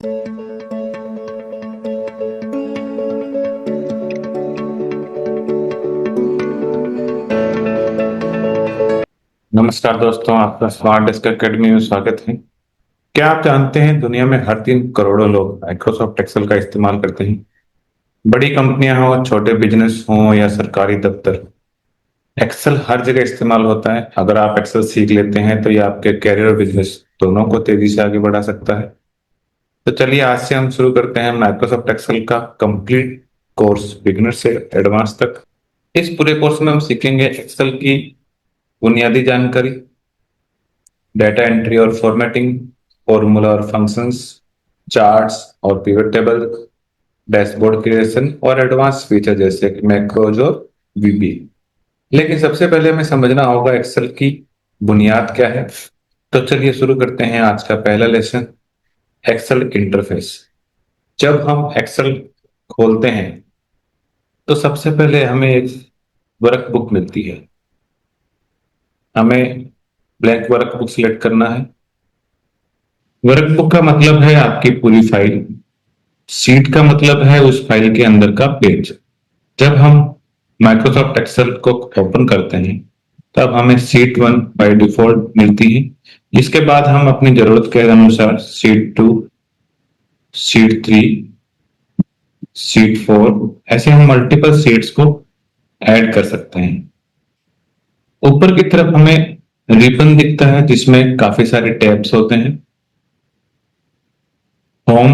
नमस्कार दोस्तों, आपका स्मार्ट डेस्क एकेडमी में स्वागत है। क्या आप जानते हैं दुनिया में हर दिन करोड़ों लोग माइक्रोसॉफ्ट एक्सेल का इस्तेमाल करते हैं। बड़ी कंपनियां हो, छोटे बिजनेस हो या सरकारी दफ्तर, एक्सेल हर जगह इस्तेमाल होता है। अगर आप एक्सेल सीख लेते हैं तो ये आपके कैरियर और बिजनेस दोनों को तेजी से आगे बढ़ा सकता है। तो चलिए आज से हम शुरू करते हैं माइक्रोसॉफ्ट एक्सेल का कंप्लीट कोर्स, बिगिनर से एडवांस तक। इस पूरे कोर्स में हम सीखेंगे एक्सेल की बुनियादी जानकारी, डेटा एंट्री और फॉर्मेटिंग, फॉर्मूला और फंक्शंस, चार्ट्स और पिवट टेबल, डैशबोर्ड क्रिएशन और एडवांस फीचर जैसे कि मैक्रोज और वीबी। लेकिन सबसे पहले हमें समझना होगा एक्सेल की बुनियाद क्या है। तो चलिए शुरू करते हैं आज का पहला लेसन, एक्सेल इंटरफेस। जब हम एक्सेल खोलते हैं तो सबसे पहले हमें एक वर्कबुक मिलती है। हमें ब्लैंक वर्कबुक सिलेक्ट करना है। वर्कबुक का मतलब है आपकी पूरी फाइल। सीट का मतलब है उस फाइल के अंदर का पेज। जब हम माइक्रोसॉफ्ट एक्सेल को ओपन करते हैं तब हमें सीट 1 बाय डिफॉल्ट मिलती है। इसके बाद हम अपनी जरूरत के अनुसार सीट 2, सीट 3, सीट 4 ऐसे हम मल्टीपल सीट्स को ऐड कर सकते हैं। ऊपर की तरफ हमें रिबन दिखता है जिसमें काफी सारे टैब्स होते हैं। होम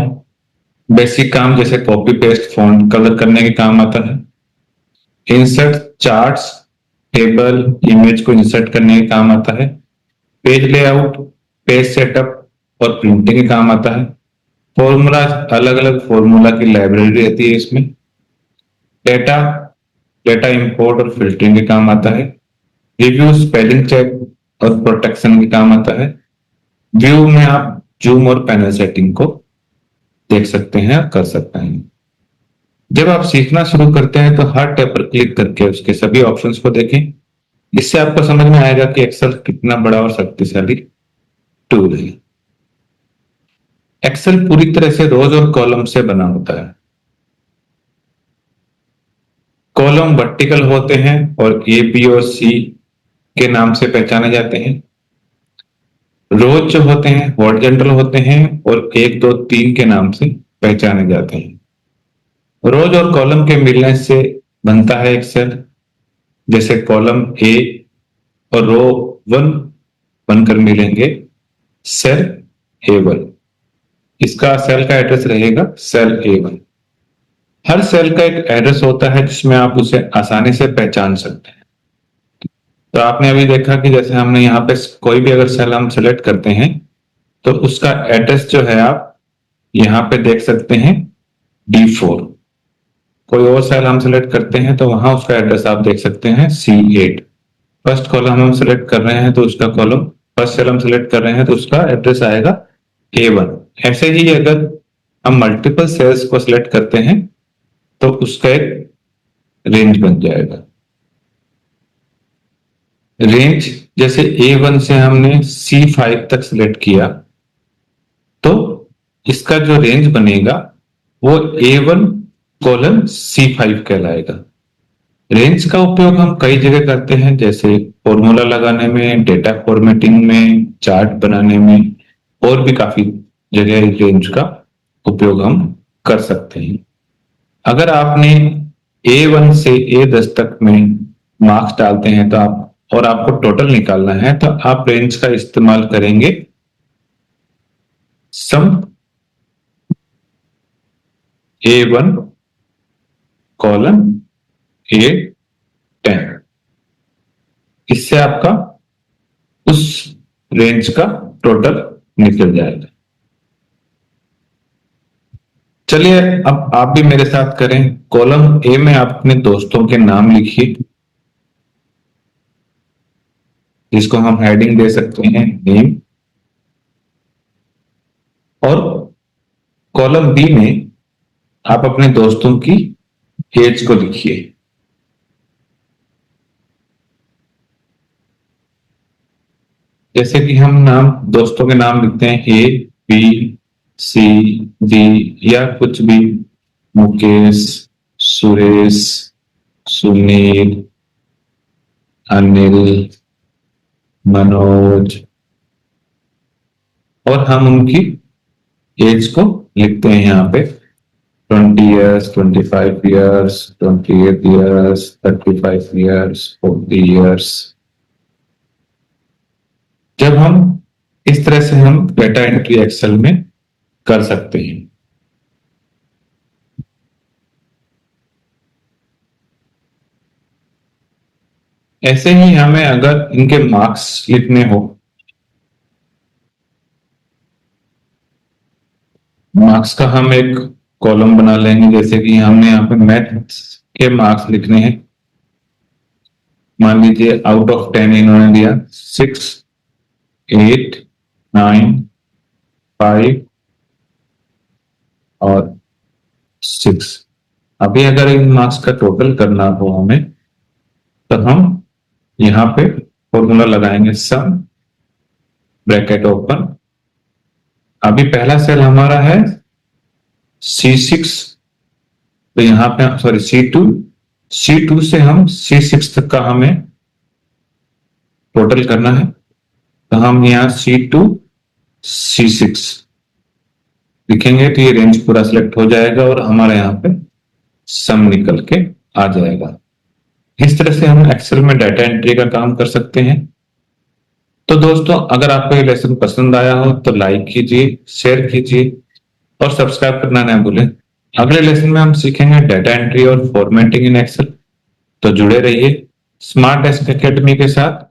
बेसिक काम जैसे कॉपी पेस्ट फॉन्ट कलर करने के काम आता है। इंसर्ट चार्ट्स, टेबल इमेज को इंसर्ट करने के काम आता है। पेज लेआउट, पेज सेटअप और प्रिंटिंग के काम आता है। फॉर्मूला, अलग अलग फॉर्मूला की लाइब्रेरी रहती है इसमें। डेटा, डेटा इंपोर्ट और फिल्टरिंग के काम आता है। रिव्यू, स्पेलिंग चेक और प्रोटेक्शन के काम आता है। व्यू में आप जूम और पैनल सेटिंग को देख सकते हैं और कर सकते हैं। जब आप सीखना शुरू करते हैं तो हर टैब पर क्लिक करके उसके सभी ऑप्शंस को देखें। इससे आपको समझ में आएगा कि एक्सेल कितना बड़ा और शक्तिशाली टूल है। एक्सेल पूरी तरह से रोज और कॉलम से बना होता है। कॉलम वर्टिकल होते हैं और ए, बी और सी के नाम से पहचाने जाते हैं। रोज जो होते हैं हॉरिजॉन्टल होते हैं और 1, 2, 3 के नाम से पहचाने जाते हैं। रोज और कॉलम के मिलने से बनता है एक सेल। जैसे कॉलम ए और रो 1 बनकर मिलेंगे सेल A1। इसका सेल का एड्रेस रहेगा सेल A1। हर सेल का एक एड्रेस होता है जिसमें आप उसे आसानी से पहचान सकते हैं। तो आपने अभी देखा कि जैसे हमने यहाँ पे कोई भी अगर सेल हम सेलेक्ट करते हैं तो उसका एड्रेस जो है आप यहाँ पे देख सकते हैं D4। कोई और सेल हम सेलेक्ट करते हैं तो वहां उसका एड्रेस आप देख सकते हैं C8। फर्स्ट कॉलम हम सेलेक्ट कर रहे हैं तो उसका कॉलम, फर्स्ट सेल हम सेलेक्ट कर रहे हैं तो उसका एड्रेस आएगा A1। ऐसे ही अगर हम मल्टीपल सेल्स को सिलेक्ट करते हैं तो उसका एक रेंज बन जाएगा। रेंज जैसे A1 से हमने C5 तक सिलेक्ट किया तो इसका जो रेंज बनेगा वो A1:C5 कहलाएगा। रेंज का उपयोग हम कई जगह करते हैं, जैसे फॉर्मूला लगाने में, डेटा फॉर्मेटिंग में, चार्ट बनाने में और भी काफी जगह रेंज का उपयोग हम कर सकते हैं। अगर आपने A1 से A10 तक में मार्क्स डालते हैं तो आप, और आपको टोटल निकालना है तो आप रेंज का इस्तेमाल करेंगे सम A1:A10। इससे आपका उस रेंज का टोटल निकल जाएगा। चलिए अब आप भी मेरे साथ करें। कॉलम ए में आप अपने दोस्तों के नाम लिखिए, जिसको हम हेडिंग दे सकते हैं नेम। और कॉलम बी में आप अपने दोस्तों की एज को लिखिए। जैसे कि हम नाम, दोस्तों के नाम लिखते हैं A, B, C, डी या कुछ भी, मुकेश, सुरेश, सुनील, अनिल, मनोज, और हम उनकी एज को लिखते हैं यहाँ पे 20 years, 25 years, 28 years, 35 years, 40 years। जब हम इस तरह से हम डेटा एंट्री एक्सेल में कर सकते हैं। ऐसे ही हमें अगर इनके मार्क्स लिखने हो, मार्क्स का हम एक कॉलम बना लेंगे। जैसे कि हमने यहाँ पे मैथ्स के मार्क्स लिखने हैं। मान लीजिए आउट ऑफ 10 इन्होंने दिया 6, 8, 9, 5 और 6। अभी अगर इन मार्क्स का टोटल करना हो हमें, तो हम यहाँ पे फॉर्मूला लगाएंगे, सम ब्रैकेट ओपन। अभी पहला सेल हमारा है C6, तो यहाँ पे सॉरी C2 से हम C6 तक का हमें टोटल करना है। तो हम यहाँ C2 C6 लिखेंगे तो ये रेंज पूरा सिलेक्ट हो जाएगा और हमारे यहाँ पे सम निकल के आ जाएगा। इस तरह से हम एक्सेल में डाटा एंट्री का काम कर सकते हैं। तो दोस्तों, अगर आपको ये लेसन पसंद आया हो तो लाइक कीजिए, शेयर कीजिए और सब्सक्राइब करना ना भूलें। अगले लेसन में हम सीखेंगे डाटा एंट्री और फॉर्मेटिंग इन एक्सेल। तो जुड़े रहिए स्मार्ट डेस्क एकेडमी के साथ।